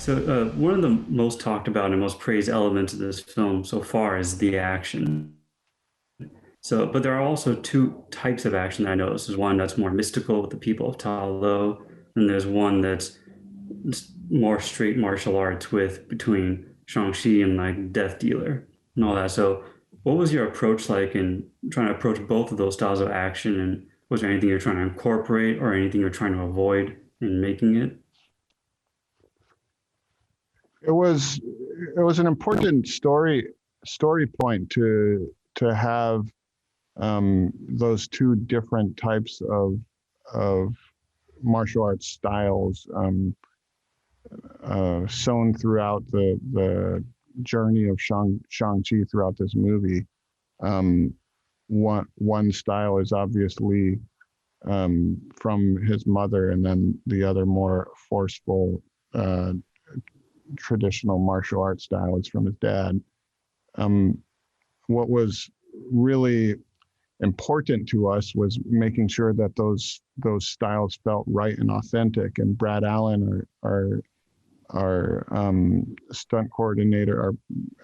So, one of the most talked about and most praised elements of this film so far is the action. So, but there are also two types of action that I noticed. There's one that's more mystical with the people of Ta Lo, and there's one that's more straight martial arts with between Shang-Chi and like Death Dealer and all that. So, what was your approach like in trying to approach both of those styles of action? And was there anything you're trying to incorporate or anything you're trying to avoid in making it? It was an important story point to have those two different types of martial arts styles sewn throughout the journey of Shang-Chi throughout this movie. One style is obviously from his mother, and then the other more forceful traditional martial arts style is from his dad. What was really important to us was making sure that those styles felt right and authentic. And Brad Allen, our stunt coordinator,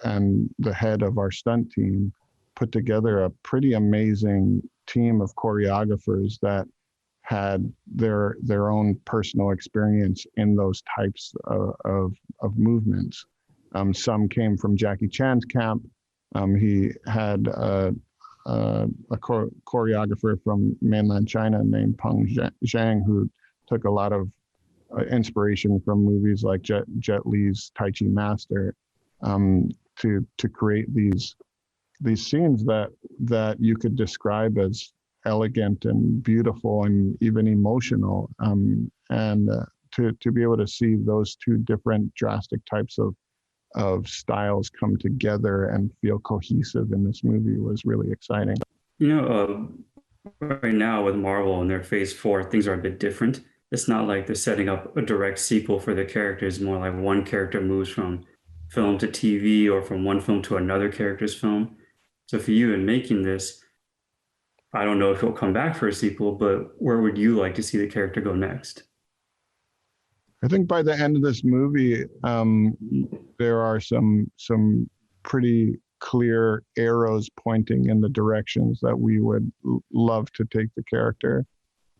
and the head of our stunt team, put together a pretty amazing team of choreographers that had their own personal experience in those types of movements. Some came from Jackie Chan's camp. He had a choreographer from mainland China named Peng Zhang, who took a lot of inspiration from movies like Jet Li's Tai Chi Master, to create these scenes that you could describe as elegant and beautiful and even emotional, and to be able to see those two different drastic types of styles come together and feel cohesive in this movie was really exciting. You know, right now with Marvel and their Phase 4, things are a bit different. It's not like they're setting up a direct sequel for the characters, more like one character moves from film to TV or from one film to another character's film. So for you in making this, I don't know if he'll come back for a sequel, but where would you like to see the character go next? I think by the end of this movie, there are some pretty clear arrows pointing in the directions that we would love to take the character.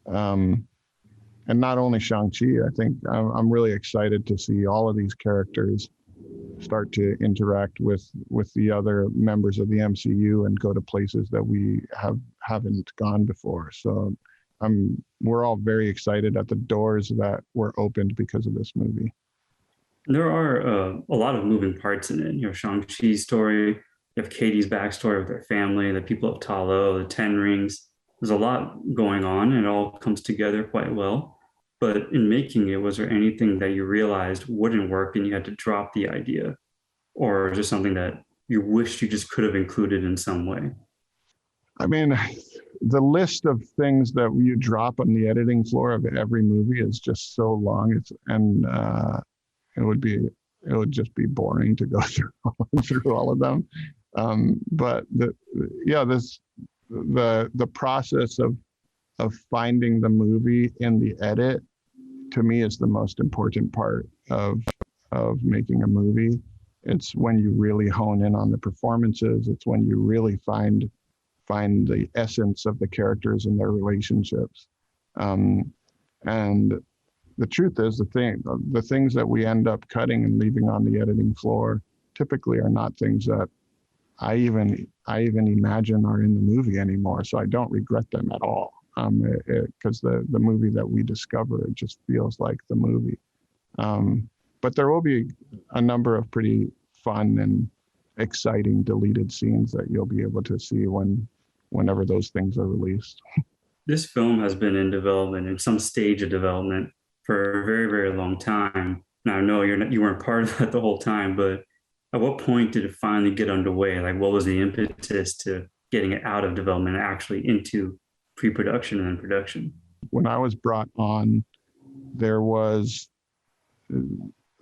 And not only Shang-Chi, I think I'm really excited to see all of these characters start to interact with the other members of the MCU and go to places that we haven't gone before. So we're all very excited at the doors that were opened because of this movie. There are a lot of moving parts in it. You know, Shang-Chi's story, you have Katie's backstory with her family, the people of Ta Lo, the Ten Rings. There's a lot going on, and it all comes together quite well. But in making it, was there anything that you realized wouldn't work and you had to drop the idea? Or just something that you wished you just could have included in some way? I mean, the list of things that you drop on the editing floor of every movie is just so long. It would just be boring to go through all of them. But the process of finding the movie in the edit, to me, is the most important part of making a movie. It's when you really hone in on the performances. It's when you really find the essence of the characters and their relationships. And the truth is, the things that we end up cutting and leaving on the editing floor typically are not things that I even imagine are in the movie anymore. So I don't regret them at all, because the movie that we discover, it just feels like the movie. But there will be a number of pretty fun and exciting deleted scenes that you'll be able to see whenever those things are released. This film has been in development, in some stage of development, for a very, very long time. Now, I know you weren't part of that the whole time, but at what point did it finally get underway? Like, what was the impetus to getting it out of development and actually into pre-production and then production? When I was brought on, there was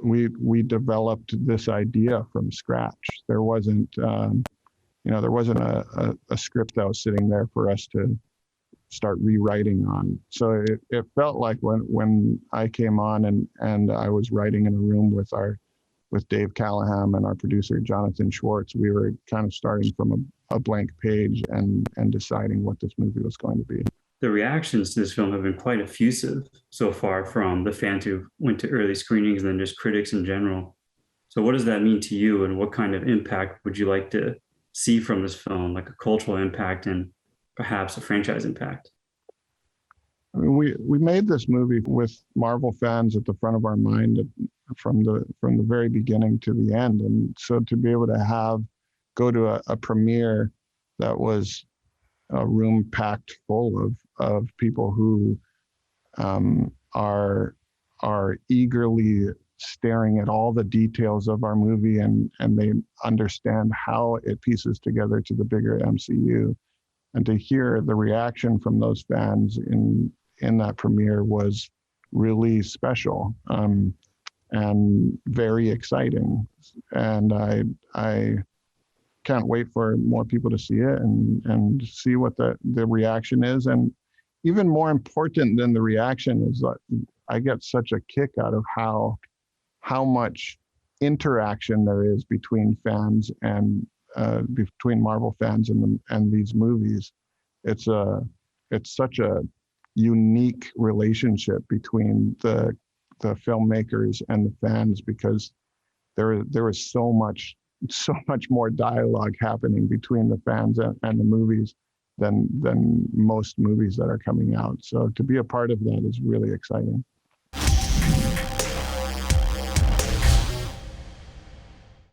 we developed this idea from scratch. There wasn't a script that was sitting there for us start rewriting on. So it felt like when I came on and I was writing in a room with Dave Callahan and our producer Jonathan Schwartz, we were kind of starting from a blank page and deciding what this movie was going to be. The reactions to this film have been quite effusive so far, from the fans who went to early screenings and then just critics in general. So what does that mean to you, and what kind of impact would you like to see from this film, like a cultural impact and perhaps a franchise impact? I mean, we made this movie with Marvel fans at the front of our mind from the very beginning to the end, and so to be able to go to a premiere that was a room packed full of people who are eagerly staring at all the details of our movie, and they understand how it pieces together to the bigger MCU. And to hear the reaction from those fans in that premiere was really special, and very exciting. And I can't wait for more people to see it and see what the reaction is. And even more important than the reaction is that I get such a kick out of how much interaction there is between fans and between Marvel fans and these movies. It's such a unique relationship between the filmmakers and the fans, because there is so much more dialogue happening between the fans and the movies than most movies that are coming out. So to be a part of that is really exciting.